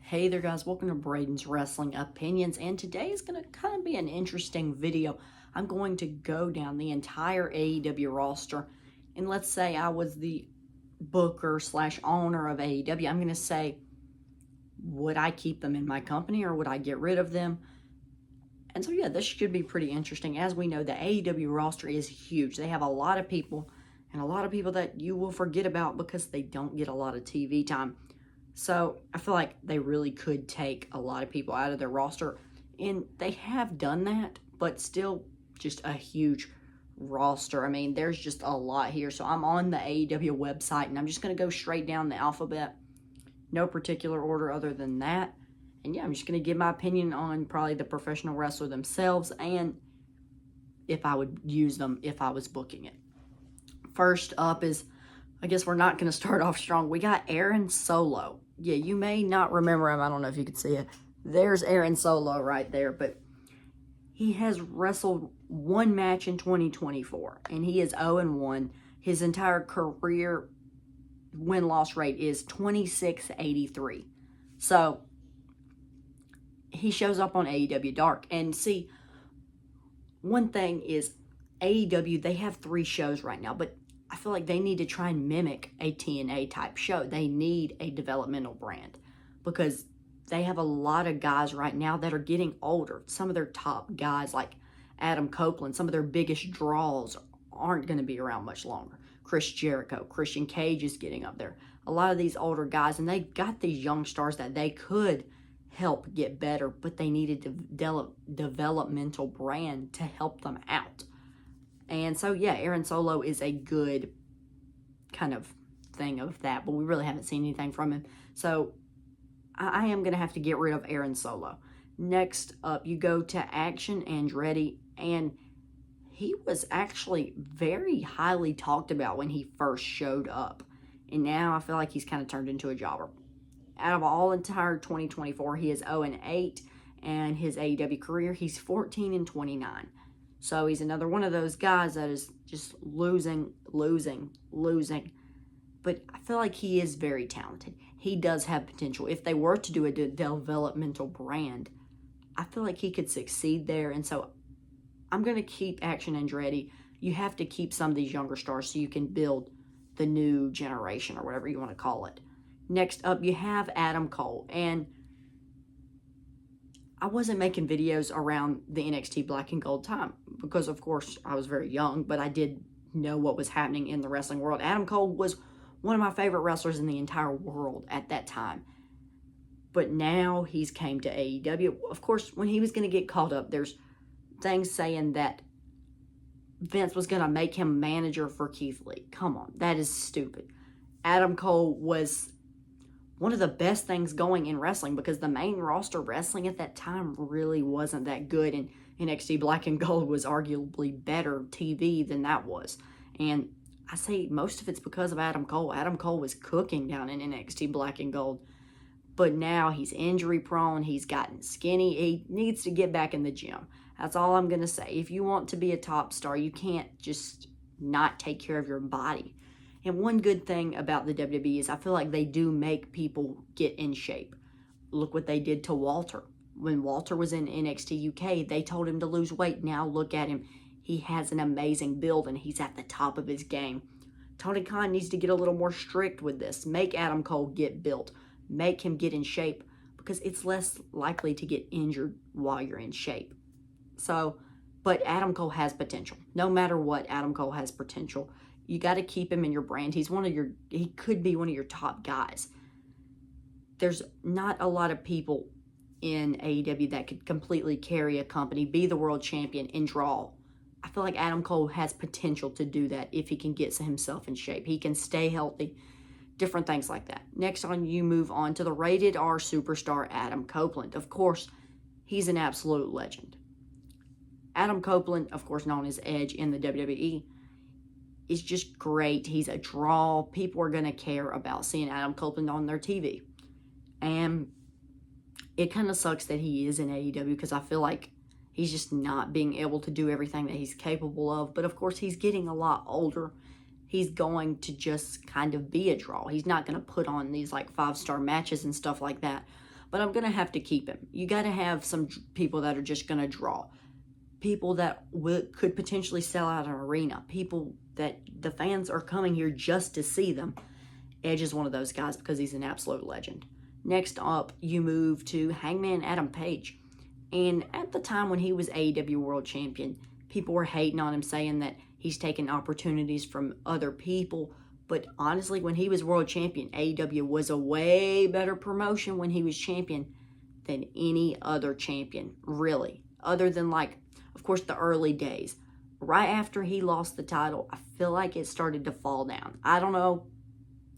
Hey there guys, welcome to Braden's Wrestling Opinions, and today is going to kind of be an interesting video. I'm going to go down the entire AEW roster, and let's say I was the booker slash owner of AEW. I'm going to say, would I keep them in my company or would I get rid of them? And so yeah, this should be pretty interesting. As we know, the AEW roster is huge. They have a lot of people, and a lot of people that you will forget about because they don't get a lot of TV time. So I feel like they really could take a lot of people out of their roster, and they have done that, but still just a huge roster. I mean, there's just a lot here. So I'm on the AEW website, and I'm just going to go straight down the alphabet. No particular order other than that. And yeah, I'm just going to give my opinion on probably the professional wrestler themselves and if I would use them if I was booking it. First up is, I guess we're not going to start off strong. We got Aaron Solo. Yeah, you may not remember him. I don't know if you could see it. There's Aaron Solo right there. But he has wrestled one match in 2024. And he is 0-1. His entire career win-loss rate is 26.83. So he shows up on AEW Dark. And see, one thing is AEW, they have 3 shows right now. But I feel like they need to try and mimic a TNA type show. They need a developmental brand because they have a lot of guys right now that are getting older. Some of their top guys like Adam Copeland, some of their biggest draws aren't going to be around much longer. Chris Jericho, Christian Cage is getting up there. A lot of these older guys, and they got these young stars that they could help get better, but they needed a developmental brand to help them out. And so, yeah, Aaron Solo is a good kind of thing of that, but we really haven't seen anything from him. So, I am going to have to get rid of Aaron Solo. Next up, you go to Action Andretti, and he was actually very highly talked about when he first showed up. And now I feel like he's kind of turned into a jobber. Out of all entire 2024, he is 0-8, and his AEW career, he's 14-29. So he's another one of those guys that is just losing. But I feel like he is very talented. He does have potential. If they were to do a developmental brand, I feel like he could succeed there. And so I'm going to keep Action Andretti. You have to keep some of these younger stars so you can build the new generation or whatever you want to call it. Next up, you have Adam Cole. And I wasn't making videos around the NXT Black and Gold time because, of course, I was very young, but I did know what was happening in the wrestling world. Adam Cole was one of my favorite wrestlers in the entire world at that time. But now he's came to AEW. Of course, when he was going to get called up, there's things saying that Vince was going to make him manager for Keith Lee. Come on, that is stupid. Adam Cole was one of the best things going in wrestling because the main roster wrestling at that time really wasn't that good, and NXT Black and Gold was arguably better TV than that was. And I say most of it's because of Adam Cole. Adam Cole was cooking down in NXT Black and Gold, but now he's injury prone, he's gotten skinny, he needs to get back in the gym. That's all I'm going to say. If you want to be a top star, you can't just not take care of your body. And one good thing about the WWE is I feel like they do make people get in shape. Look what they did to Walter. When Walter was in NXT UK, they told him to lose weight. Now look at him. He has an amazing build and he's at the top of his game. Tony Khan needs to get a little more strict with this. Make Adam Cole get built. Make him get in shape because it's less likely to get injured while you're in shape. So, but Adam Cole has potential. No matter what, Adam Cole has potential. You got to keep him in your brand. He could be one of your top guys. There's not a lot of people in AEW that could completely carry a company, be the world champion, and draw. I feel like Adam Cole has potential to do that if he can get himself in shape. He can stay healthy, different things like that. Next on, you move on to the rated R superstar Adam Copeland. Of course, he's an absolute legend. Adam Copeland, of course known as Edge in the WWE, is just great. He's a draw. People are going to care about seeing Adam Copeland on their TV. And it kind of sucks that he is in AEW because I feel like he's just not being able to do everything that he's capable of. But of course, he's getting a lot older. He's going to just kind of be a draw. He's not going to put on these like 5-star matches and stuff like that. but I'm going to have to keep him. You got to have some people that are just going to draw. People that could potentially sell out an arena. People that the fans are coming here just to see them. Edge is one of those guys because he's an absolute legend. Next up, you move to Hangman Adam Page. And at the time when he was AEW World Champion, people were hating on him, saying that he's taking opportunities from other people. But honestly, when he was World Champion, AEW was a way better promotion when he was champion than any other champion, really. Other than, like, of course, the early days. Right after he lost the title, I feel like it started to fall down. I don't know,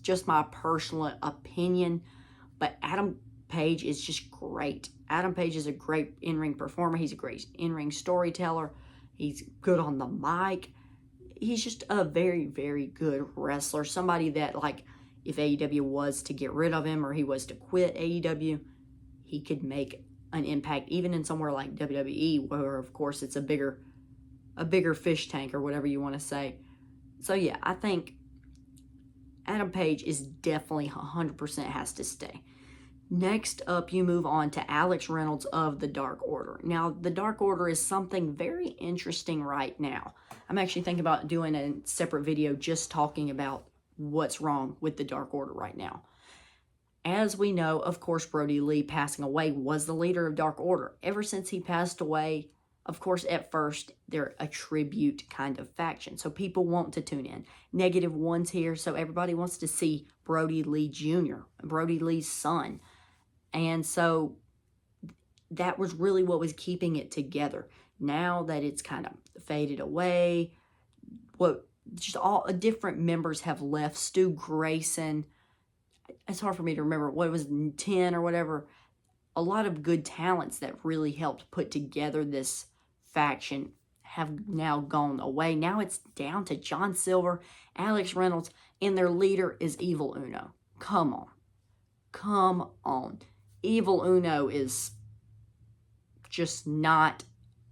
just my personal opinion, but Adam Page is just great. Adam Page is a great in-ring performer. He's a great in-ring storyteller. He's good on the mic. He's just a very, very good wrestler. Somebody that, like, if AEW was to get rid of him or he was to quit AEW, he could make an impact even in somewhere like WWE, where, of course, it's a bigger fish tank or whatever you want to say. So, yeah, I think Adam Page is definitely 100% has to stay. Next up, you move on to Alex Reynolds of the Dark Order. Now, the Dark Order is something very interesting right now. I'm actually thinking about doing a separate video just talking about what's wrong with the Dark Order right now. As we know, of course, Brody Lee passing away was the leader of Dark Order. Ever since he passed away, of course, at first, they're a tribute kind of faction. So people want to tune in. Negative one's here, so everybody wants to see Brody Lee Jr., Brody Lee's son. And so that was really what was keeping it together. Now that it's kind of faded away, just all different members have left. Stu Grayson, it's hard for me to remember what it was, 10 or whatever. A lot of good talents that really helped put together this faction have now gone away. Now it's down to John Silver, Alex Reynolds, and their leader is Evil Uno. Come on. Come on. Evil Uno is just not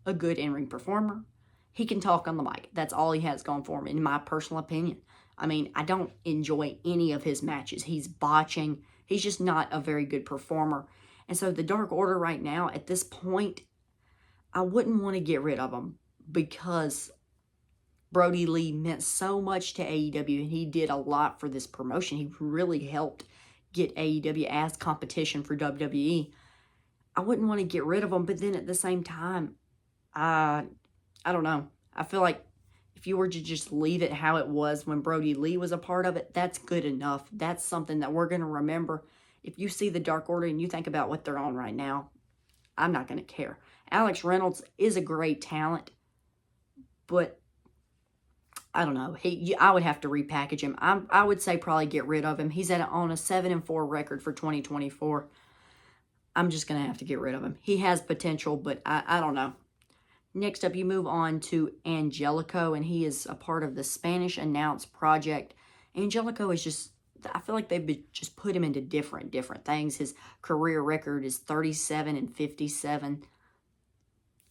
a good in-ring performer. He can talk on the mic. That's all he has going for him, in my personal opinion. I mean, I don't enjoy any of his matches. He's botching. He's just not a very good performer. And so the Dark Order right now, at this point, I wouldn't want to get rid of him because Brody Lee meant so much to AEW and he did a lot for this promotion. He really helped get AEW as competition for WWE. I wouldn't want to get rid of him, but then at the same time, I don't know. I feel like if you were to just leave it how it was when Brody Lee was a part of it, that's good enough. That's something that we're going to remember. If you see the Dark Order and you think about what they're on right now, I'm not going to care. Alex Reynolds is a great talent, but I don't know. I would have to repackage him. I would say probably get rid of him. He's on a 7-4 record for 2024. I'm just going to have to get rid of him. He has potential, but I don't know. Next up, you move on to Angelico, and he is a part of the Spanish Announce Project. Angelico is just, I feel like they've just put him into different things. His career record is 37-57.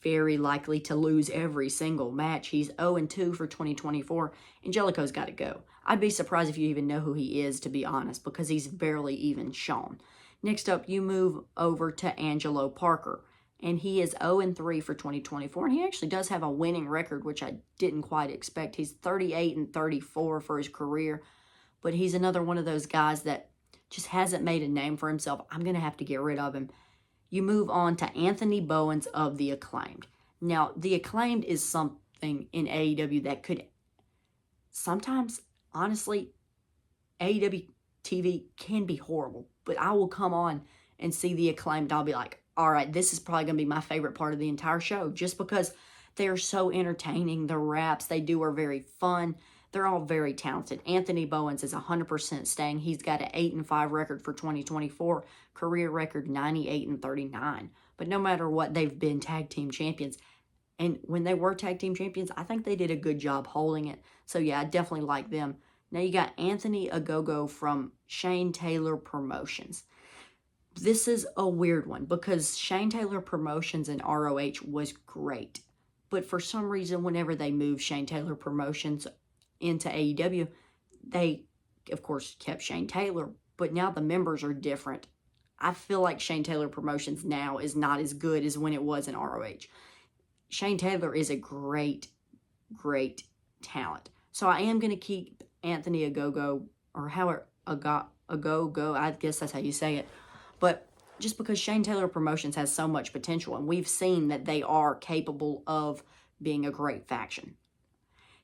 Very likely to lose every single match. He's 0-2 for 2024. Angelico's got to go. I'd be surprised if you even know who he is, to be honest, because he's barely even shown. Next up, you move over to Angelo Parker, and he is 0-3 for 2024, and he actually does have a winning record, which I didn't quite expect. He's 38-34 for his career, but he's another one of those guys that just hasn't made a name for himself. I'm going to have to get rid of him. You move on to Anthony Bowens of The Acclaimed. Now, The Acclaimed is something in AEW that could sometimes, honestly, AEW TV can be horrible, but I will come on and see The Acclaimed. I'll be like, all right, this is probably going to be my favorite part of the entire show, just because they are so entertaining. The raps they do are very fun. They're all very talented. Anthony Bowens is 100% staying. He's got an 8-5 record for 2024. Career record 98-39. But no matter what, they've been tag team champions. And when they were tag team champions, I think they did a good job holding it. So yeah, I definitely like them. Now you got Anthony Ogogo from Shane Taylor Promotions. This is a weird one because Shane Taylor Promotions and ROH was great. But for some reason, whenever they moved Shane Taylor Promotions into AEW, they, of course, kept Shane Taylor, but now the members are different. I feel like Shane Taylor Promotions now is not as good as when it was in ROH. Shane Taylor is a great, great talent. So I am going to keep Anthony Ogogo, or however, Ogogo, I guess that's how you say it. But just because Shane Taylor Promotions has so much potential, and we've seen that they are capable of being a great faction.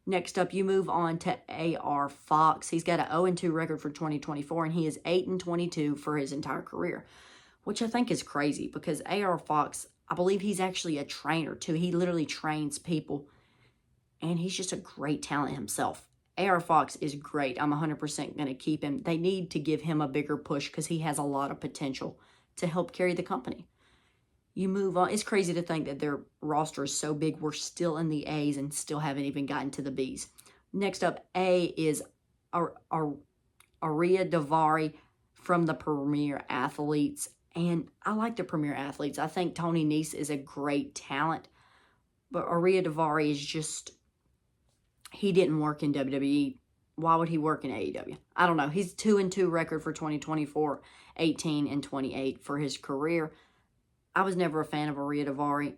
Next up, you move on to AR Fox. He's got an 0-2 record for 2024, and he is 8-22 for his entire career, which I think is crazy because AR Fox, I believe he's actually a trainer too. He literally trains people, and he's just a great talent himself. AR Fox is great. I'm 100% going to keep him. They need to give him a bigger push because he has a lot of potential to help carry the company. You move on. It's crazy to think that their roster is so big. We're still in the A's and still haven't even gotten to the B's. Next up, A is Aria Davari from the Premier Athletes. And I like the Premier Athletes. I think Tony Nese is a great talent. But Aria Davari is just, he didn't work in WWE. Why would he work in AEW? I don't know. He's 2-2 record for 2024, 18-28 for his career. I was never a fan of Aria Davari,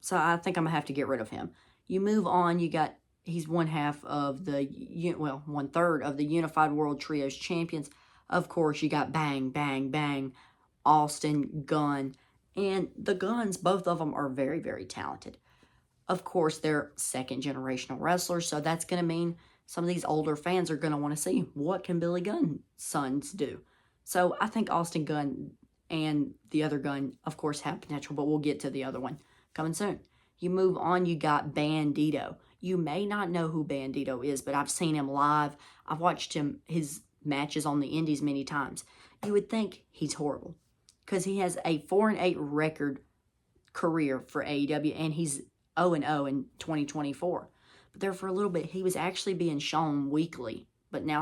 so I think I'm going to have to get rid of him. You move on, he's one third of the Unified World Trios champions. Of course, you got Bang, Bang, Bang, Austin, Gunn, and the Gunns, both of them are very, very talented. Of course, they're second-generational wrestlers, so that's going to mean some of these older fans are going to want to see what can Billy Gunn's sons do. So I think Austin Gunn and the other Gunn, of course, have potential, but we'll get to the other one coming soon. You move on, you got Bandito. You may not know who Bandito is, but I've seen him live. I've watched his matches on the indies many times. You would think he's horrible because he has a 4-8 record career for AEW, and he's 0-0 in 2024. But there for a little bit, he was actually being shown weekly, but now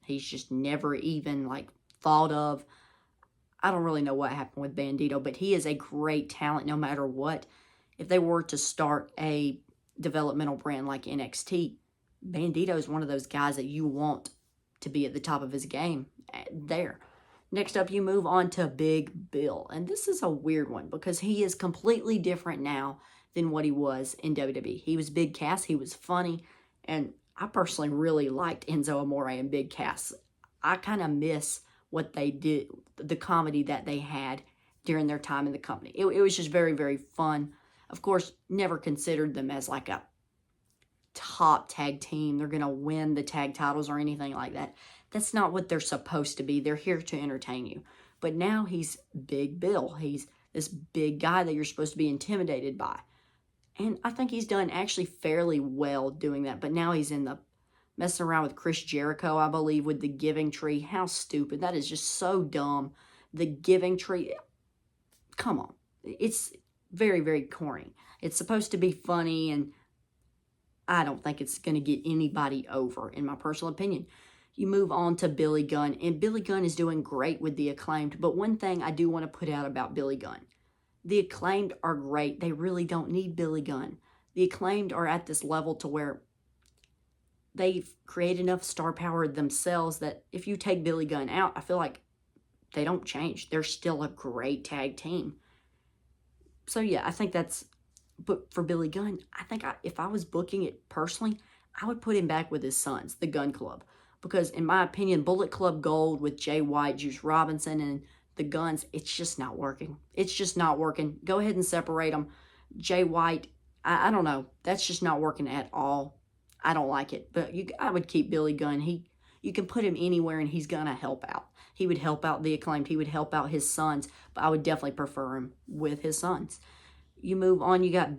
he's just never even thought of. I don't really know what happened with Bandito, but he is a great talent no matter what. If they were to start a developmental brand like NXT, Bandito is one of those guys that you want to be at the top of his game there. Next up, you move on to Big Bill. And this is a weird one because he is completely different now than what he was in WWE. He was Big Cass. He was funny. And I personally really liked Enzo Amore and Big Cass. I kind of miss what they did, the comedy that they had during their time in the company. It was just very, very fun. Of course, never considered them as like a top tag team. They're going to win the tag titles or anything like that. That's not what they're supposed to be. They're here to entertain you. But now he's Big Bill. He's this big guy that you're supposed to be intimidated by. And I think he's done actually fairly well doing that. But now he's in the messing around with Chris Jericho, I believe, with the Giving Tree. How stupid. That is just so dumb. The Giving Tree. Come on. It's very, very corny. It's supposed to be funny, and I don't think it's going to get anybody over, in my personal opinion. You move on to Billy Gunn, and Billy Gunn is doing great with the Acclaimed. But one thing I do want to put out about Billy Gunn, the Acclaimed are great. They really don't need Billy Gunn. The Acclaimed are at this level to where they've created enough star power themselves that if you take Billy Gunn out, I feel like they don't change. They're still a great tag team. So yeah, I think that's, but for Billy Gunn, I think if I was booking it personally, I would put him back with his sons, the Gunn Club. Because in my opinion, Bullet Club Gold with Jay White, Juice Robinson, and the Gunns, it's just not working. It's just not working. Go ahead and separate them. Jay White, I don't know. That's just not working at all. I don't like it. But I would keep Billy Gunn. You can put him anywhere and he's going to help out. He would help out the Acclaimed. He would help out his sons. But I would definitely prefer him with his sons. You move on. You got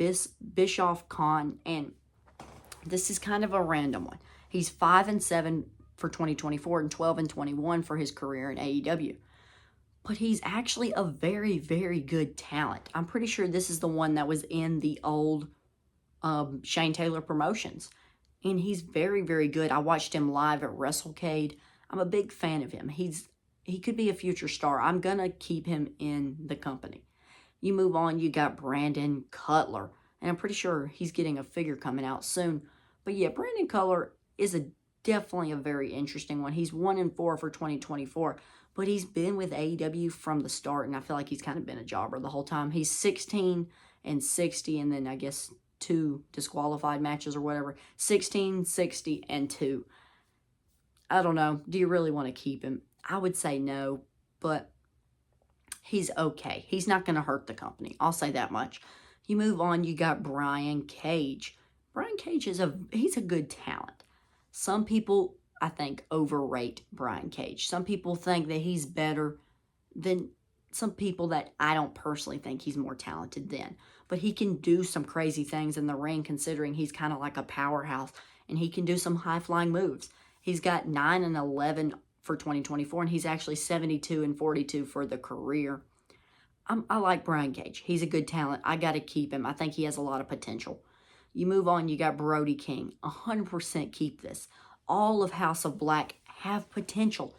Bischoff Khan. And this is kind of a random one. He's 5-7 for 2024 and 12-21 for his career in AEW. But he's actually a very, very good talent. I'm pretty sure this is the one that was in the old Shane Taylor Promotions. And he's very, very good. I watched him live at WrestleCade. I'm a big fan of him. He could be a future star. I'm going to keep him in the company. You move on, you got Brandon Cutler. And I'm pretty sure he's getting a figure coming out soon. But yeah, Brandon Cutler is definitely a very interesting one. He's 1-4 for 2024. but he's been with AEW from the start, and I feel like he's kind of been a jobber the whole time. He's 16 and 60, and then I guess 2 disqualified matches or whatever. 16, 60, and 2. I don't know. Do you really want to keep him? I would say no, but he's okay. He's not going to hurt the company. I'll say that much. You move on, you got Brian Cage. Brian Cage he's a good talent. Some people, I think, overrate Brian Cage. Some people think that he's better than some people that I don't personally think he's more talented than. But he can do some crazy things in the ring, considering he's kind of like a powerhouse, and he can do some high-flying moves. He's got 9 and 11 for 2024, and he's actually 72 and 42 for the career. I like Brian Cage. He's a good talent. I got to keep him. I think he has a lot of potential. You move on, you got Brody King. 100% keep this. All of House of Black have potential.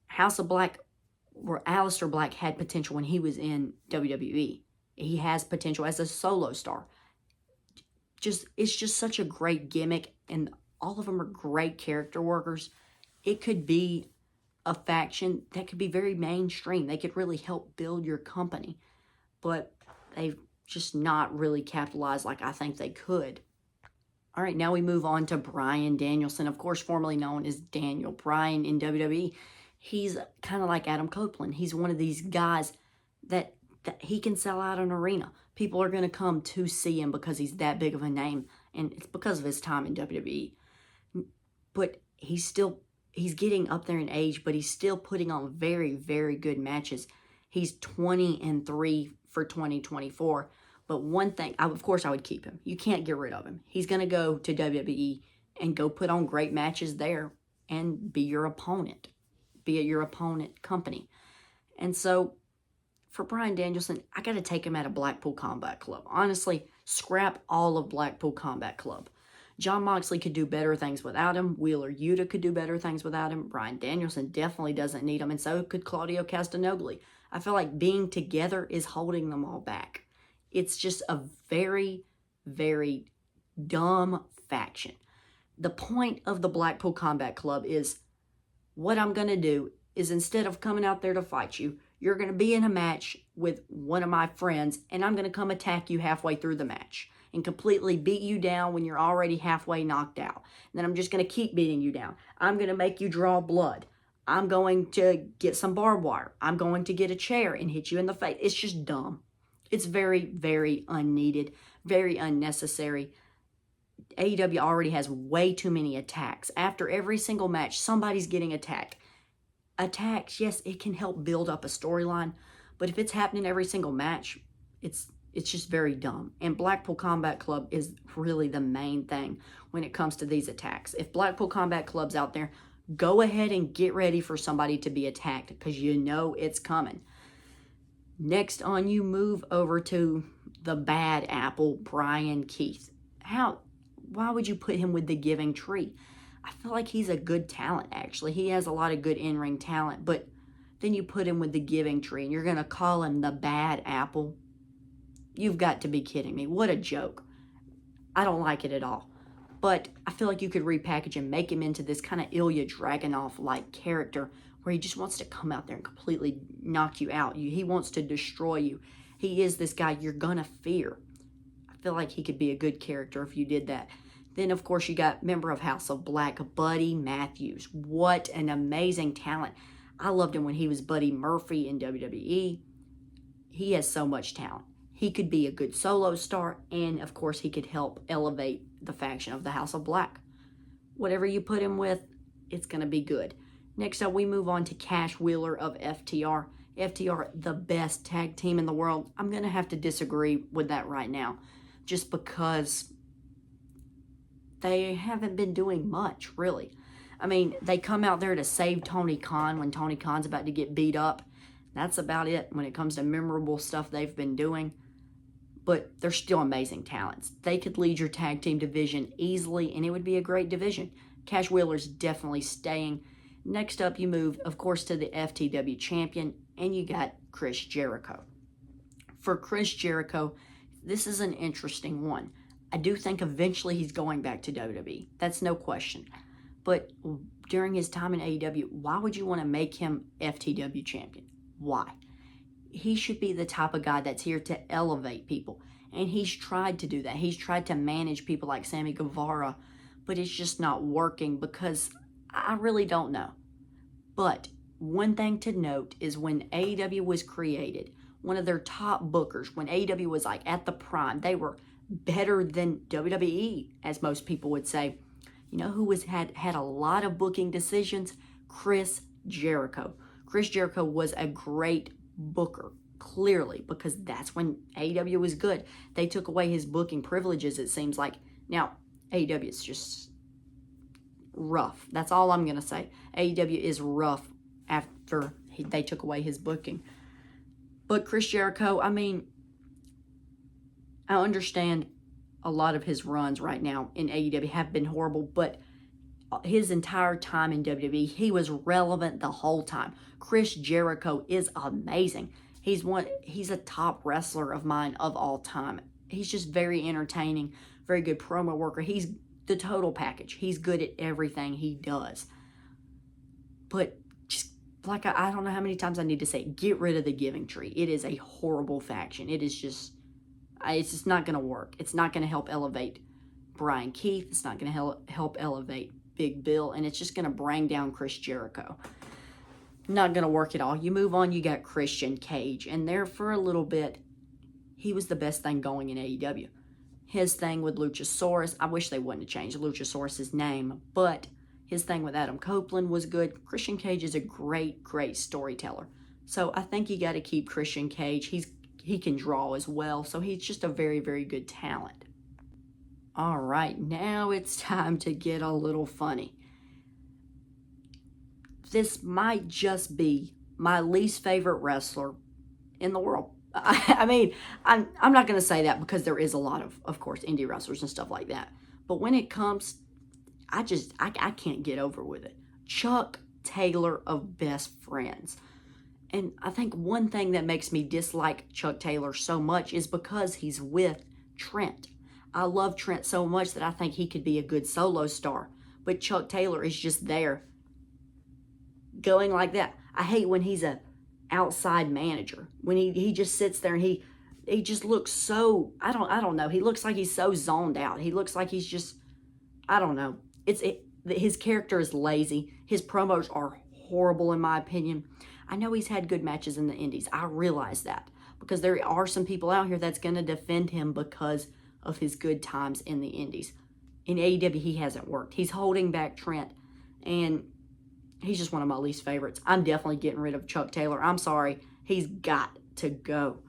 House of Black, where Aleister Black had potential when he was in WWE. He has potential as a solo star. It's just such a great gimmick, and all of them are great character workers. It could be a faction that could be very mainstream. They could really help build your company, but they've just not really capitalized like I think they could. All right, now we move on to Bryan Danielson, of course, formerly known as Daniel Bryan in WWE. He's kind of like Adam Copeland. He's one of these guys that he can sell out an arena. People are going to come to see him because he's that big of a name, and it's because of his time in WWE. But he's getting up there in age, but he's still putting on very, very good matches. He's 20 and 3 for 2024. But one thing, of course I would keep him. You can't get rid of him. He's going to go to WWE and go put on great matches there and be your opponent. Be at your opponent company. And so for Bryan Danielson, I got to take him out of Blackpool Combat Club. Honestly, scrap all of Blackpool Combat Club. Jon Moxley could do better things without him. Wheeler Yuta could do better things without him. Bryan Danielson definitely doesn't need him, and so could Claudio Castagnoli. I feel like being together is holding them all back. It's just a very, very dumb faction. The point of the Blackpool Combat Club is, what I'm going to do is, instead of coming out there to fight you, you're going to be in a match with one of my friends, and I'm going to come attack you halfway through the match and completely beat you down when you're already halfway knocked out. And then I'm just going to keep beating you down. I'm going to make you draw blood. I'm going to get some barbed wire. I'm going to get a chair and hit you in the face. It's just dumb. It's very, very unneeded, very unnecessary. AEW already has way too many attacks. After every single match, somebody's getting attacked. Attacks, yes, it can help build up a storyline, but if it's happening every single match, it's just very dumb. And Blackpool Combat Club is really the main thing when it comes to these attacks. If Blackpool Combat Club's out there, go ahead and get ready for somebody to be attacked, because you know it's coming. Next on, you move over to the bad apple, Brian Keith. Why would you put him with the Giving Tree? I feel like he's a good talent, actually. He has a lot of good in-ring talent, but then you put him with the Giving Tree, and you're going to call him the bad apple? You've got to be kidding me. What a joke. I don't like it at all. But I feel like you could repackage him, make him into this kind of Ilya Dragunov-like character where he just wants to come out there and completely knock you out. He wants to destroy you. He is this guy you're going to fear. I feel like he could be a good character if you did that. Then, of course, you got member of House of Black, Buddy Matthews. What an amazing talent. I loved him when he was Buddy Murphy in WWE. He has so much talent. He could be a good solo star, and, of course, he could help elevate the faction of the House of Black. Whatever you put him with, it's going to be good. Next up, we move on to Cash Wheeler of FTR. FTR, the best tag team in the world. I'm going to have to disagree with that right now, just because they haven't been doing much, really. I mean, they come out there to save Tony Khan when Tony Khan's about to get beat up. That's about it when it comes to memorable stuff they've been doing. But they're still amazing talents. They could lead your tag team division easily, and it would be a great division. Cash Wheeler's definitely staying. Next up, you move, of course, to the FTW champion, and you got Chris Jericho. For Chris Jericho, this is an interesting one. I do think eventually he's going back to WWE. That's no question. But during his time in AEW, why would you want to make him FTW champion? Why? He should be the type of guy that's here to elevate people. And he's tried to do that. He's tried to manage people like Sammy Guevara, but it's just not working because I really don't know. But one thing to note is when AEW was created, one of their top bookers, when AEW was like at the prime, they were better than WWE, as most people would say. You know who had a lot of booking decisions? Chris Jericho. Chris Jericho was a great booker, clearly, because that's when AEW was good. They took away his booking privileges, it seems like. Now, AEW is just rough. That's all I'm going to say. AEW is rough after they took away his booking. But Chris Jericho, I mean, I understand a lot of his runs right now in AEW have been horrible, but his entire time in WWE, he was relevant the whole time. Chris Jericho is amazing. He's a top wrestler of mine of all time. He's just very entertaining, very good promo worker. He's the total package. He's good at everything he does. But just like I don't know how many times I need to say, get rid of the Giving Tree. It is a horrible faction. It's just not going to work. It's not going to help elevate Brian Keith. It's not going to help elevate Big Bill, and it's just going to bring down Chris Jericho. Not going to work at all. You move on, you got Christian Cage, and there for a little bit, he was the best thing going in AEW. His thing with Luchasaurus, I wish they wouldn't have changed Luchasaurus' name, but his thing with Adam Copeland was good. Christian Cage is a great, great storyteller. So I think you got to keep Christian Cage. He can draw as well, so he's just a very, very good talent. All right, now it's time to get a little funny. This might just be my least favorite wrestler in the world. I mean, I'm not going to say that because there is a lot of course, indie wrestlers and stuff like that. But when it comes, I can't get over with it. Chuck Taylor of Best Friends. And I think one thing that makes me dislike Chuck Taylor so much is because he's with Trent. I love Trent so much that I think he could be a good solo star. But Chuck Taylor is just there going like that. I hate when he's a outside manager. When he just sits there and he just looks so, I don't know. He looks like he's so zoned out. He looks like he's just, I don't know. His character is lazy. His promos are horrible in my opinion. I know he's had good matches in the indies. I realize that because there are some people out here that's going to defend him because of his good times in the indies. In AEW, he hasn't worked. He's holding back Trent, and he's just one of my least favorites. I'm definitely getting rid of Chuck Taylor. I'm sorry. He's got to go.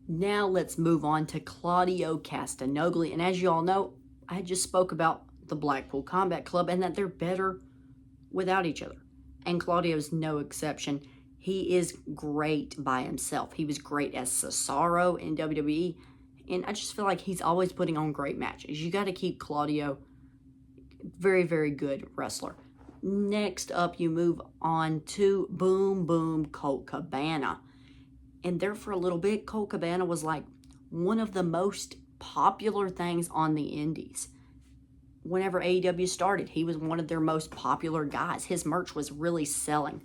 Now let's move on to Claudio Castagnoli. And as you all know, I just spoke about the Blackpool Combat Club and that they're better without each other. And Claudio's no exception. He is great by himself. He was great as Cesaro in WWE. And I just feel like he's always putting on great matches. You got to keep Claudio. Very, very good wrestler. Next up, you move on to Boom Boom Colt Cabana. And there for a little bit, Colt Cabana was like one of the most popular things on the indies. Whenever AEW started, he was one of their most popular guys. His merch was really selling.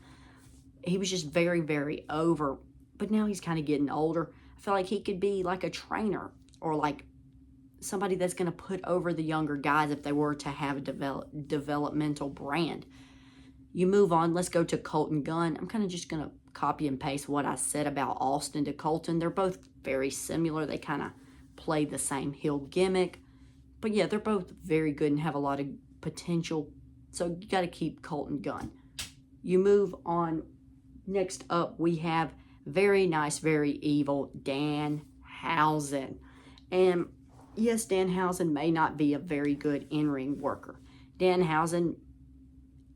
He was just very, very over. But now he's kind of getting older. I feel like he could be like a trainer or like somebody that's going to put over the younger guys if they were to have a developmental brand. You move on. Let's go to Colton Gunn. I'm kind of just going to copy and paste what I said about Austin to Colton. They're both very similar. They kind of play the same heel gimmick. But yeah, they're both very good and have a lot of potential. So you got to keep Colton Gunn. You move on. Next up, we have very nice, very evil Danhausen. And yes, Danhausen may not be a very good in-ring worker. Danhausen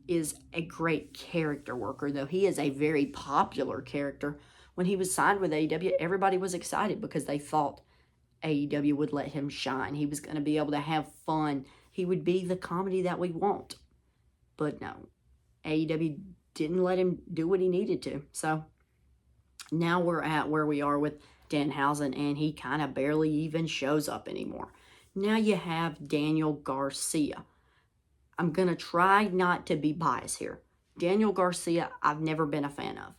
is a great character worker, though he is a very popular character. When he was signed with AEW, everybody was excited because they thought AEW would let him shine. He was going to be able to have fun. He would be the comedy that we want. But no, AEW didn't let him do what he needed to. So now we're at where we are with Danhausen, and he kind of barely even shows up anymore. Now you have Daniel Garcia. I'm going to try not to be biased here. Daniel Garcia, I've never been a fan of.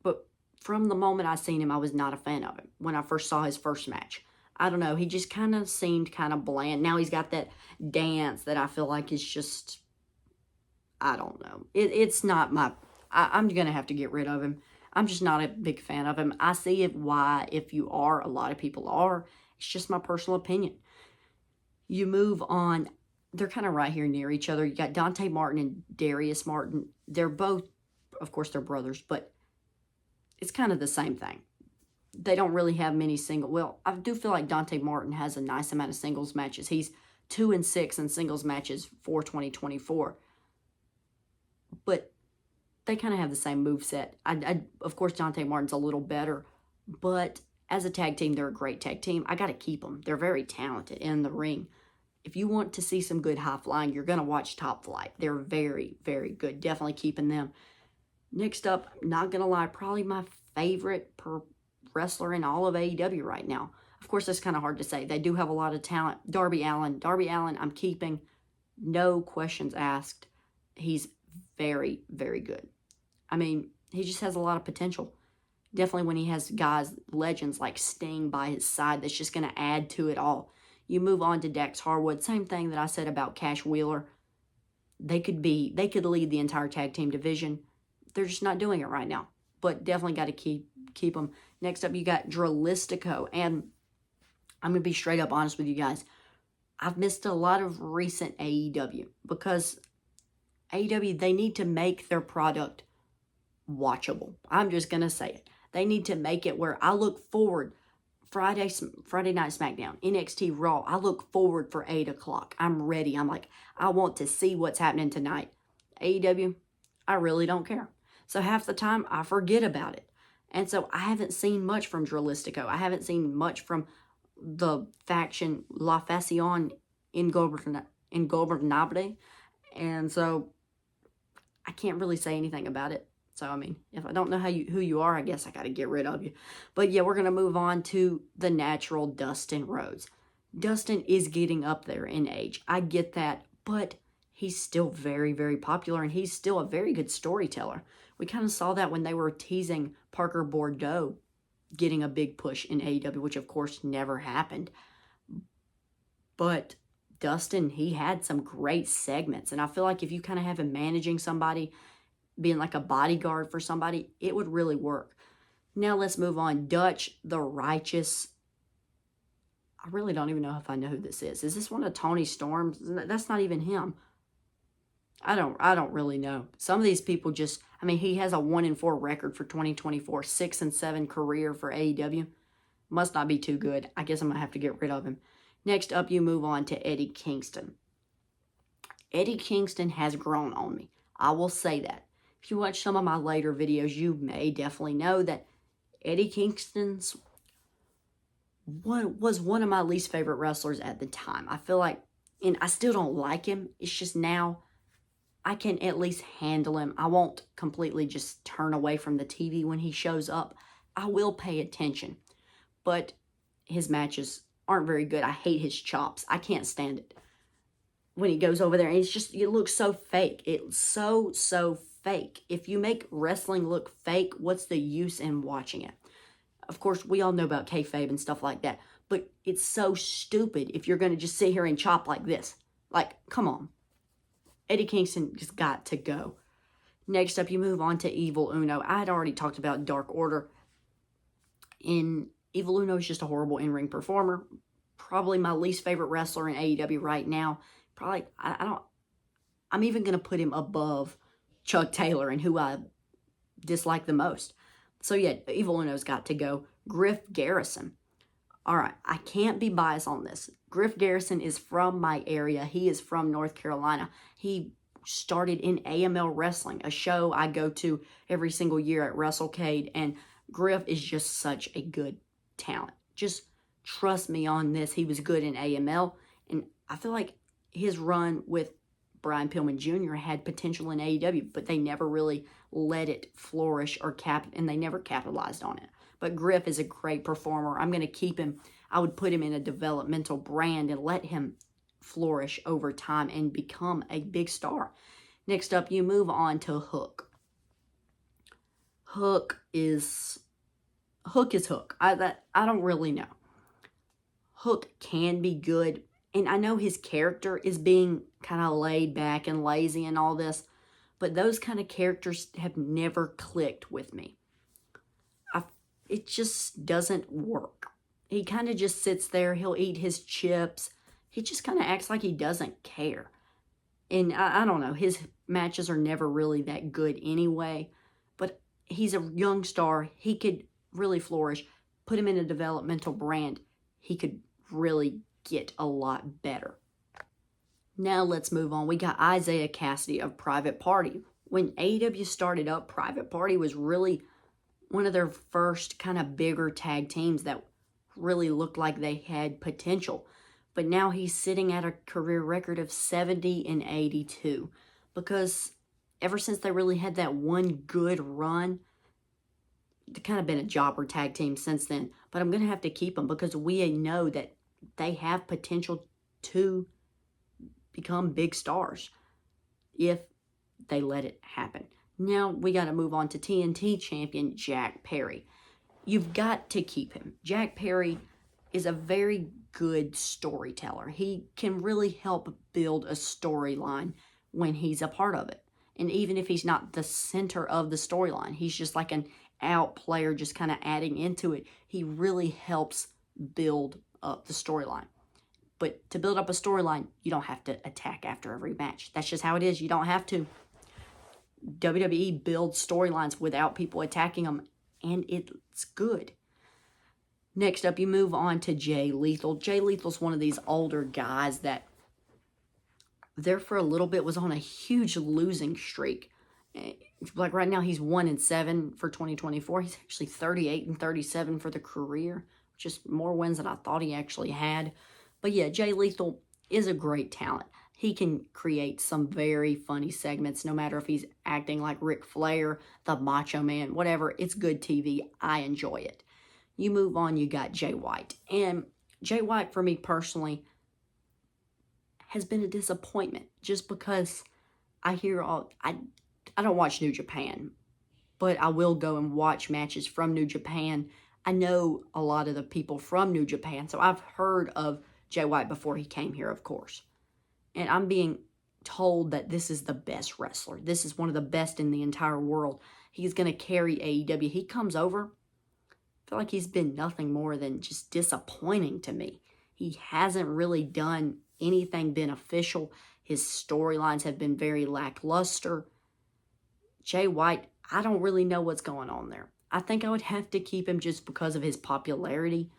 But from the moment I seen him, I was not a fan of him when I first saw his first match. I don't know. He just kind of seemed kind of bland. Now he's got that dance that I feel like is just, I don't know. It's not my, I'm going to have to get rid of him. I'm just not a big fan of him. I see why, if you are, a lot of people are. It's just my personal opinion. You move on. They're kind of right here near each other. You got Dante Martin and Darius Martin. They're both, of course, they're brothers, but it's kind of the same thing. They don't really have many single. Well, I do feel like Dante Martin has a nice amount of singles matches. He's 2-6 in singles matches for 2024. But they kind of have the same moveset. Of course, Dante Martin's a little better, but as a tag team, they're a great tag team. I got to keep them. They're very talented in the ring. If you want to see some good high flying, you're going to watch Top Flight. They're very, very good. Definitely keeping them. Next up, not going to lie, probably my favorite wrestler in all of AEW right now. Of course, that's kind of hard to say. They do have a lot of talent. Darby Allin. Darby Allin, I'm keeping. No questions asked. He's very, very good. I mean, he just has a lot of potential. Definitely when he has guys, legends like Sting by his side, that's just going to add to it all. You move on to Dax Harwood. Same thing that I said about Cash Wheeler. They could lead the entire tag team division. They're just not doing it right now. But definitely got to keep them. Next up, you got Dralistico. And I'm going to be straight up honest with you guys. I've missed a lot of recent AEW because AEW, they need to make their product watchable. I'm just going to say it. They need to make it where I look forward. Friday Night SmackDown, NXT Raw, I look forward for 8 o'clock. I'm ready. I'm like, I want to see what's happening tonight. AEW, I really don't care. So half the time, I forget about it. And so I haven't seen much from Dralistico. I haven't seen much from the faction La Facion Ingobernable. And so I can't really say anything about it. So, I mean, if I don't know who you are, I guess I got to get rid of you. But, yeah, we're going to move on to the natural Dustin Rhodes. Dustin is getting up there in age. I get that. But he's still very, very popular. And he's still a very good storyteller. We kind of saw that when they were teasing Parker Boudreaux getting a big push in AEW, which, of course, never happened. But Dustin, he had some great segments. And I feel like if you kind of have him managing somebody, being like a bodyguard for somebody, it would really work. Now let's move on. Dutch the Righteous. I really don't even know if I know who this is. Is this one of Tony Storm's? That's not even him. I don't really know. Some of these people just, I mean, he has a 1-4 record for 2024, 6-7 career for AEW. Must not be too good. I guess I'm gonna have to get rid of him. Next up, you move on to Eddie Kingston. Eddie Kingston has grown on me. I will say that. If you watch some of my later videos, you may definitely know that Eddie Kingston's was one of my least favorite wrestlers at the time. I feel like, and I still don't like him. It's just now I can at least handle him. I won't completely just turn away from the TV when he shows up. I will pay attention. But his matches aren't very good. I hate his chops. I can't stand it. When he goes over there, and it looks so fake. It's so fake. If you make wrestling look fake, what's the use in watching it? Of course, we all know about kayfabe and stuff like that, but it's so stupid if you're going to just sit here and chop like this. Like, come on. Eddie Kingston just got to go. Next up, you move on to Evil Uno. I had already talked about Dark Order. Evil Uno is just a horrible in-ring performer. Probably my least favorite wrestler in AEW right now. Probably, I'm even going to put him above Chuck Taylor and who I dislike the most. So yeah, Evil Uno's got to go. Griff Garrison. All right, I can't be biased on this. Griff Garrison is from my area. He is from North Carolina. He started in AML Wrestling, a show I go to every single year at WrestleCade, and Griff is just such a good talent. Just trust me on this. He was good in AML, and I feel like his run with Brian Pillman Jr. had potential in AEW, but they never really let it flourish and they never capitalized on it. But Griff is a great performer. I'm going to keep him. I would put him in a developmental brand and let him flourish over time and become a big star. Next up, you move on to Hook. Hook is Hook. I don't really know. Hook can be good, and I know his character is being kind of laid back and lazy and all this, but those kind of characters have never clicked with me. It just doesn't work. He kind of just sits there. He'll eat his chips. He just kind of acts like he doesn't care. And I don't know. His matches are never really that good anyway. But he's a young star. He could really flourish. Put him in a developmental brand. He could really get a lot better. Now let's move on. We got Isaiah Cassidy of Private Party. When AEW started up, Private Party was really one of their first kind of bigger tag teams that really looked like they had potential. But now he's sitting at a career record of 70-82 because ever since they really had that one good run, they've kind of been a jobber tag team since then. But I'm going to have to keep them because we know that they have potential to become big stars if they let it happen. Now we got to move on to TNT champion Jack Perry. You've got to keep him. Jack Perry is a very good storyteller. He can really help build a storyline when he's a part of it. And even if he's not the center of the storyline, he's just like an out player just kind of adding into it. He really helps build up the storyline. But to build up a storyline, you don't have to attack after every match. That's just how it is. You don't have to. WWE builds storylines without people attacking them, and it's good. Next up, you move on to Jay Lethal. Jay Lethal's one of these older guys that there for a little bit was on a huge losing streak. Like right now, he's 1-7 for 2024. He's actually 38-37 for the career, which is more wins than I thought he actually had. But yeah, Jay Lethal is a great talent. He can create some very funny segments, no matter if he's acting like Ric Flair, the Macho Man, whatever. It's good TV. I enjoy it. You move on, you got Jay White. And Jay White, for me personally, has been a disappointment just because I don't watch New Japan, but I will go and watch matches from New Japan. I know a lot of the people from New Japan, so I've heard of Jay White before he came here, of course. And I'm being told that this is the best wrestler. This is one of the best in the entire world. He's going to carry AEW. He comes over, I feel like he's been nothing more than just disappointing to me. He hasn't really done anything beneficial. His storylines have been very lackluster. Jay White, I don't really know what's going on there. I think I would have to keep him just because of his popularity.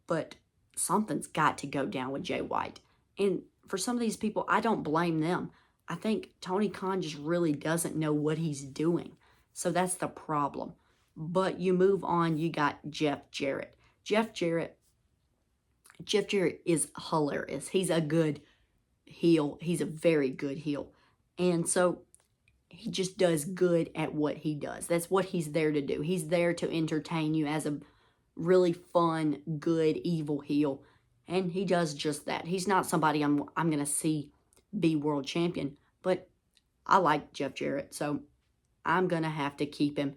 But something's got to go down with Jay White. And for some of these people, I don't blame them. I think Tony Khan just really doesn't know what he's doing. So that's the problem. But you move on, you got Jeff Jarrett. Jeff Jarrett is hilarious. He's a good heel. He's a very good heel. And so he just does good at what he does. That's what he's there to do. He's there to entertain you as a really fun, good, evil heel. And he does just that. He's not somebody I'm going to see be world champion. But I like Jeff Jarrett, so I'm going to have to keep him.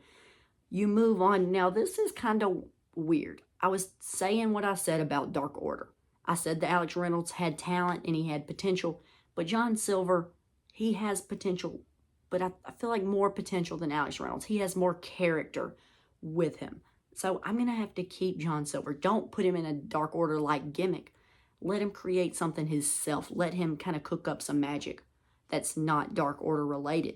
You move on. Now, this is kind of weird. I was saying what I said about Dark Order. I said that Alex Reynolds had talent and he had potential. But John Silver, he has potential. But I feel like more potential than Alex Reynolds. He has more character with him. So I'm going to have to keep John Silver. Don't put him in a Dark Order-like gimmick. Let him create something himself. Let him kind of cook up some magic that's not Dark Order related.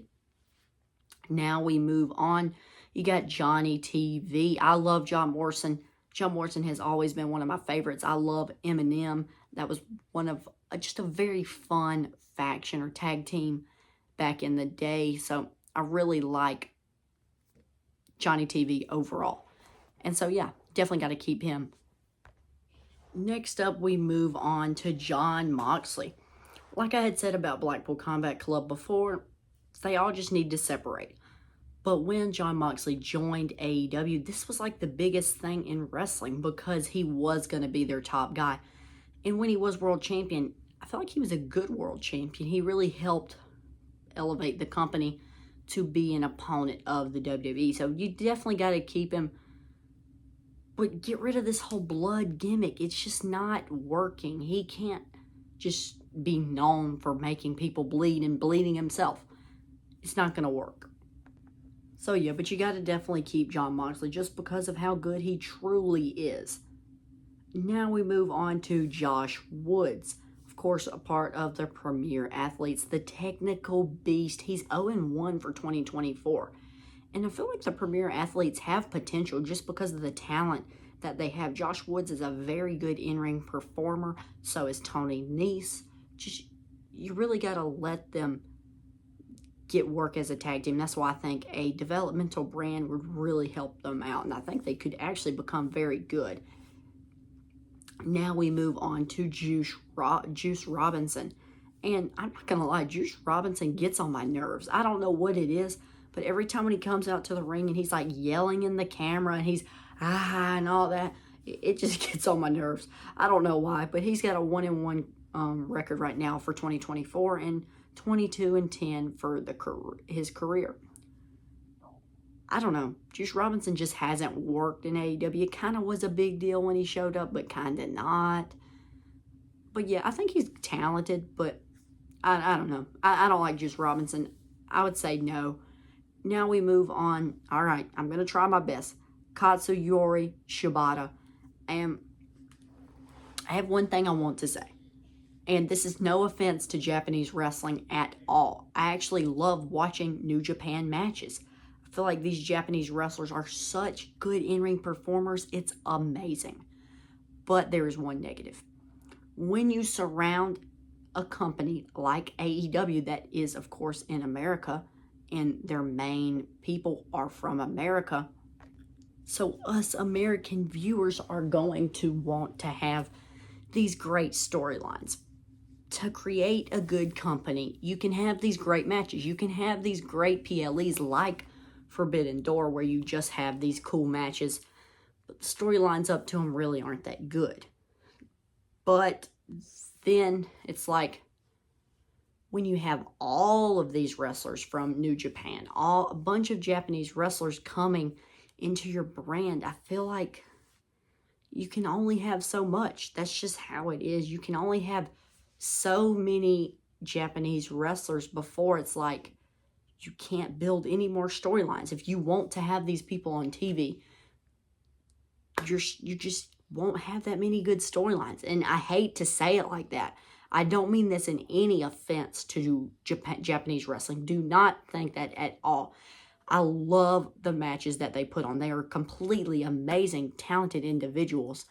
Now we move on. You got Johnny TV. I love John Morrison. John Morrison has always been one of my favorites. I love Eminem. That was one of just a very fun faction or tag team back in the day. So I really like Johnny TV overall. And so, yeah, definitely got to keep him. Next up, we move on to Jon Moxley. Like I had said about Blackpool Combat Club before, they all just need to separate. But when Jon Moxley joined AEW, this was like the biggest thing in wrestling because he was going to be their top guy. And when he was world champion, I feel like he was a good world champion. He really helped elevate the company to be an opponent of the WWE. So you definitely got to keep him. But get rid of this whole blood gimmick. It's just not working. He can't just be known for making people bleed and bleeding himself. It's not going to work. So yeah, but you got to definitely keep Jon Moxley just because of how good he truly is. Now we move on to Josh Woods. Of course, a part of the Premier Athletes, the technical beast. He's 0-1 for 2024. And I feel like the Premier Athletes have potential just because of the talent that they have. Josh Woods is a very good in-ring performer. So is Tony Nese. Just, you really got to let them get work as a tag team. That's why I think a developmental brand would really help them out. And I think they could actually become very good. Now we move on to Juice Robinson. And I'm not going to lie, Juice Robinson gets on my nerves. I don't know what it is, but every time when he comes out to the ring and he's like yelling in the camera and he's and all that, it just gets on my nerves. I don't know why, but he's got a 1-1 record right now for 2024 and 22-10 for his career. I don't know. Juice Robinson just hasn't worked in AEW. It kind of was a big deal when he showed up, but kind of not. But yeah, I think he's talented, but I don't know. I don't like Juice Robinson. I would say no. Now we move on. All right, I'm going to try my best. Katsuyori Shibata. And I have one thing I want to say. And this is no offense to Japanese wrestling at all. I actually love watching New Japan matches. I feel like these Japanese wrestlers are such good in-ring performers. It's amazing. But there is one negative. When you surround a company like AEW that is, of course, in America, and their main people are from America, so us American viewers are going to want to have these great storylines. To create a good company, you can have these great matches. You can have these great PLEs like Forbidden Door where you just have these cool matches, but the storylines up to them really aren't that good. But then it's like when you have all of these wrestlers from New Japan, a bunch of Japanese wrestlers coming into your brand, I feel like you can only have so much. That's just how it is. You can only have so many Japanese wrestlers before it's like you can't build any more storylines. If you want to have these people on TV, you just won't have that many good storylines. And I hate to say it like that. I don't mean this in any offense to Japanese wrestling. Do not think that at all. I love the matches that they put on. They are completely amazing, talented individuals.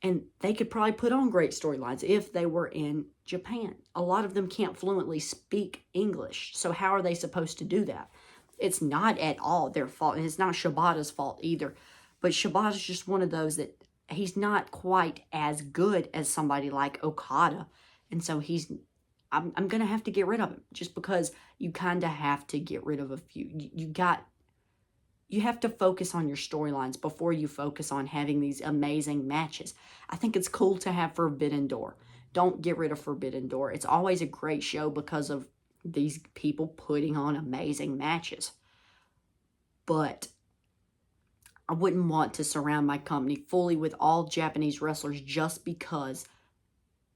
And they could probably put on great storylines if they were in Japan. A lot of them can't fluently speak English. So how are they supposed to do that? It's not at all their fault. And it's not Shibata's fault either. But Shibata's just one of those that he's not quite as good as somebody like Okada. And so I'm going to have to get rid of him just because you kind of have to get rid of a few. You have to focus on your storylines before you focus on having these amazing matches. I think it's cool to have Forbidden Door. Don't get rid of Forbidden Door. It's always a great show because of these people putting on amazing matches. But I wouldn't want to surround my company fully with all Japanese wrestlers just because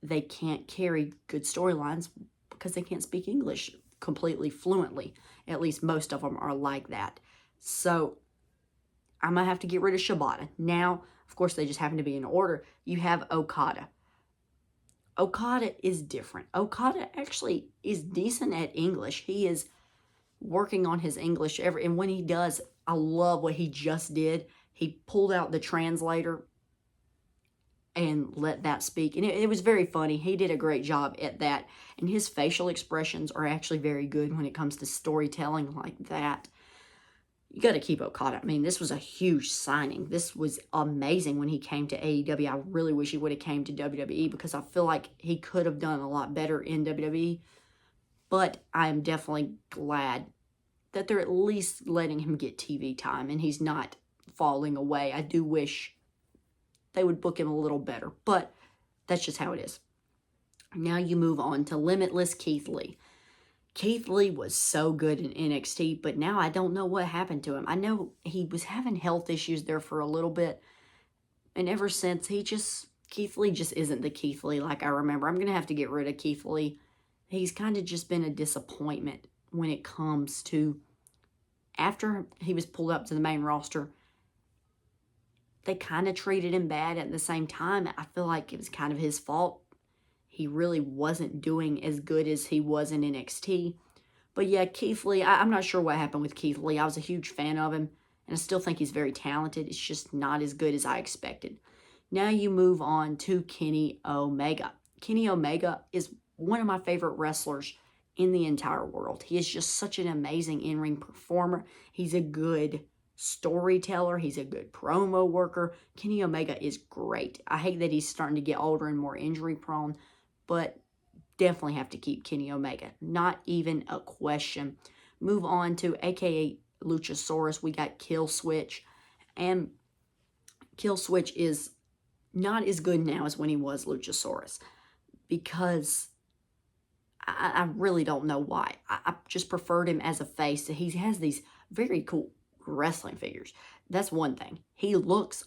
they can't carry good storylines because they can't speak English completely fluently. At least most of them are like that. So I'm going to have to get rid of Shibata. Now, of course, they just happen to be in order. You have Okada. Okada is different. Okada actually is decent at English. He is working on his English. And when he does, I love what he just did. He pulled out the translator and let that speak. And it was very funny. He did a great job at that. And his facial expressions are actually very good when it comes to storytelling like that. You got to keep Okada. I mean, this was a huge signing. This was amazing when he came to AEW. I really wish he would have came to WWE because I feel like he could have done a lot better in WWE. But I am definitely glad that they're at least letting him get TV time and he's not falling away. I do wish they would book him a little better, but that's just how it is. Now you move on to Limitless Keith Lee. Keith Lee was so good in NXT, but now I don't know what happened to him. I know he was having health issues there for a little bit, and ever since, Keith Lee just isn't the Keith Lee like I remember. I'm going to have to get rid of Keith Lee. He's kind of just been a disappointment when it comes to, after he was pulled up to the main roster, they kind of treated him bad. At the same time, I feel like it was kind of his fault. He really wasn't doing as good as he was in NXT. But yeah, Keith Lee, I'm not sure what happened with Keith Lee. I was a huge fan of him, and I still think he's very talented. It's just not as good as I expected. Now you move on to Kenny Omega. Kenny Omega is one of my favorite wrestlers in the entire world. He is just such an amazing in-ring performer. He's a good storyteller. He's a good promo worker. Kenny Omega is great. I hate that he's starting to get older and more injury prone, but definitely have to keep Kenny Omega. Not even a question. Move on to AKA Luchasaurus. We got Kill Switch. And Kill Switch is not as good now as when he was Luchasaurus, because I really don't know why. I just preferred him as a face. He has these very cool wrestling figures. That's one thing. He looks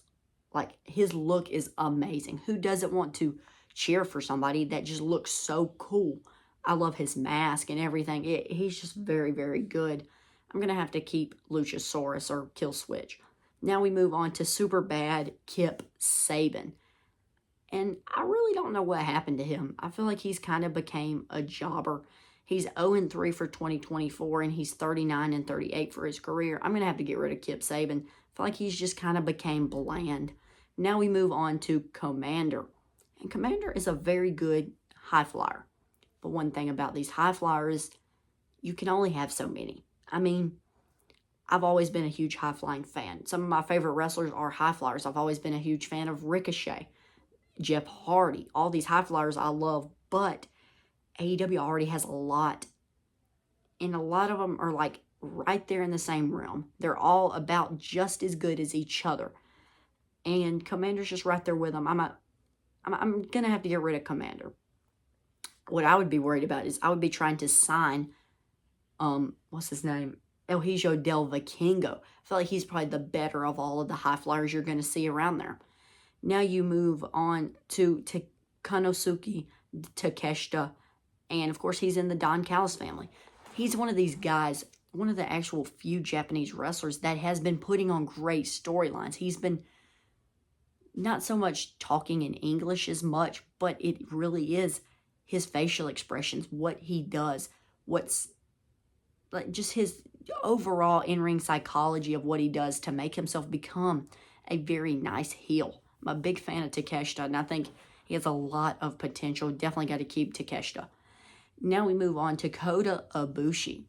like, his look is amazing. Who doesn't want to cheer for somebody that just looks so cool? I love his mask and everything. He's just very, very good. I'm going to have to keep Luchasaurus or Kill Switch. Now we move on to super bad Kip Sabian. And I really don't know what happened to him. I feel like he's kind of became a jobber. He's 0-3 for 2024, and he's 39-38 for his career. I'm going to have to get rid of Kip Sabian. I feel like he's just kind of became bland. Now we move on to Commander. And Commander is a very good high flyer. But one thing about these high flyers, you can only have so many. I mean, I've always been a huge high flying fan. Some of my favorite wrestlers are high flyers. I've always been a huge fan of Ricochet, Jeff Hardy. All these high flyers I love, but AEW already has a lot. And a lot of them are like right there in the same realm. They're all about just as good as each other. And Commander's just right there with them. I'm going to have to get rid of Commander. What I would be worried about is I would be trying to sign, what's his name? El Hijo del Vikingo. I feel like he's probably the better of all of the high flyers you're going to see around there. Now you move on to Konosuke Takeshita. And, of course, he's in the Don Callis family. He's one of these guys, one of the actual few Japanese wrestlers that has been putting on great storylines. He's been not so much talking in English as much, but it really is his facial expressions, what he does, what's like just his overall in-ring psychology of what he does to make himself become a very nice heel. I'm a big fan of Takeshita, and I think he has a lot of potential. Definitely got to keep Takeshita. Now we move on to Kota Ibushi.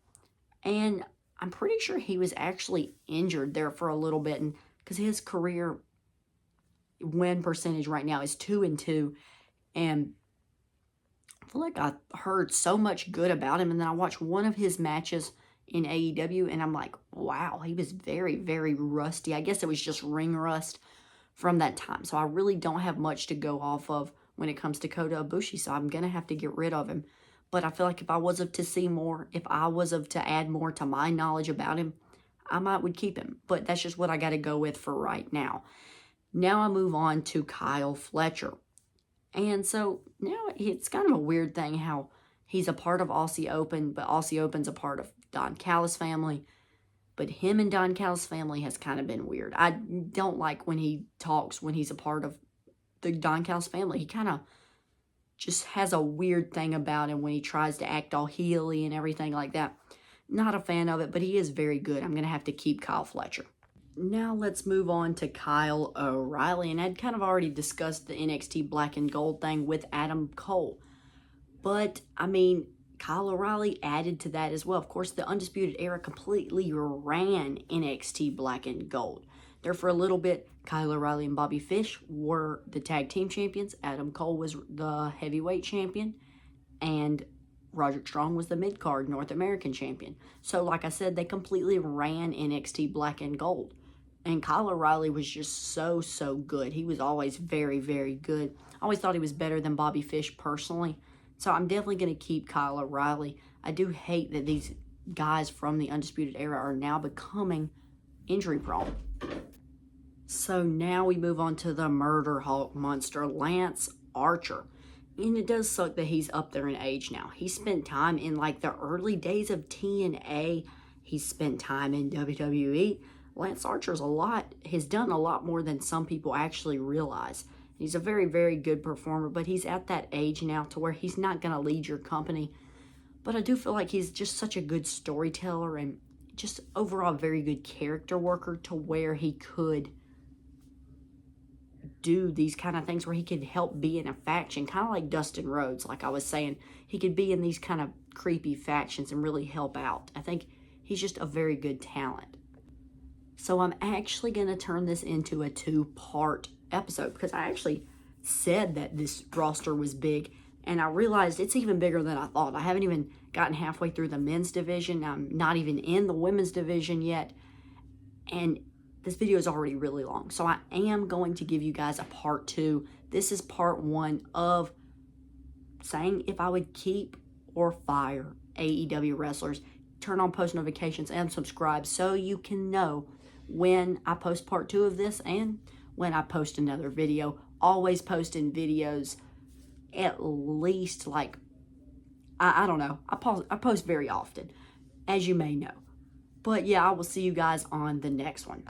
And I'm pretty sure he was actually injured there for a little bit, and because his career win percentage right now is 2-2. And I feel like I heard so much good about him, and then I watched one of his matches in AEW, and I'm like, wow, he was very, very rusty. I guess it was just ring rust from that time. So I really don't have much to go off of when it comes to Kota Ibushi, so I'm going to have to get rid of him. But I feel like if I was to see more, if I was to add more to my knowledge about him, I would keep him. But that's just what I got to go with for right now. Now I move on to Kyle Fletcher. And so now it's kind of a weird thing how he's a part of Aussie Open, but Aussie Open's a part of Don Callis family. But him and Don Callis family has kind of been weird. I don't like when he talks when he's a part of the Don Callis family. He kind of just has a weird thing about him when he tries to act all heely and everything like that. Not a fan of it, but he is very good. I'm going to have to keep Kyle Fletcher. Now let's move on to Kyle O'Reilly. And I'd kind of already discussed the NXT Black and Gold thing with Adam Cole. But, I mean, Kyle O'Reilly added to that as well. Of course, the Undisputed Era completely ran NXT Black and Gold. There for a little bit, Kyle O'Reilly and Bobby Fish were the tag team champions. Adam Cole was the heavyweight champion. And Roderick Strong was the mid-card North American champion. So, like I said, they completely ran NXT Black and Gold. And Kyle O'Reilly was just so, so good. He was always very, very good. I always thought he was better than Bobby Fish personally. So I'm definitely going to keep Kyle O'Reilly. I do hate that these guys from the Undisputed Era are now becoming injury prone. So now we move on to the Murder Hulk monster, Lance Archer. And it does suck that he's up there in age now. He spent time in like the early days of TNA. He spent time in WWE. Lance Archer's has done a lot more than some people actually realize. He's a very, very good performer, but he's at that age now to where he's not going to lead your company. But I do feel like he's just such a good storyteller and just overall very good character worker to where he could do these kind of things where he could help be in a faction, kind of like Dustin Rhodes. Like I was saying, he could be in these kind of creepy factions and really help out. I think he's just a very good talent. So I'm actually going to turn this into a 2-part episode because I actually said that this roster was big, and I realized it's even bigger than I thought. I haven't even gotten halfway through the men's division. I'm not even in the women's division yet, and this video is already really long. So I am going to give you guys a part 2. This is part 1 of saying if I would keep or fire AEW wrestlers. Turn on post notifications and subscribe so you can know when I post part 2 of this and when I post another video. Always posting videos at least like, I don't know. I post very often, as you may know. But yeah, I will see you guys on the next one.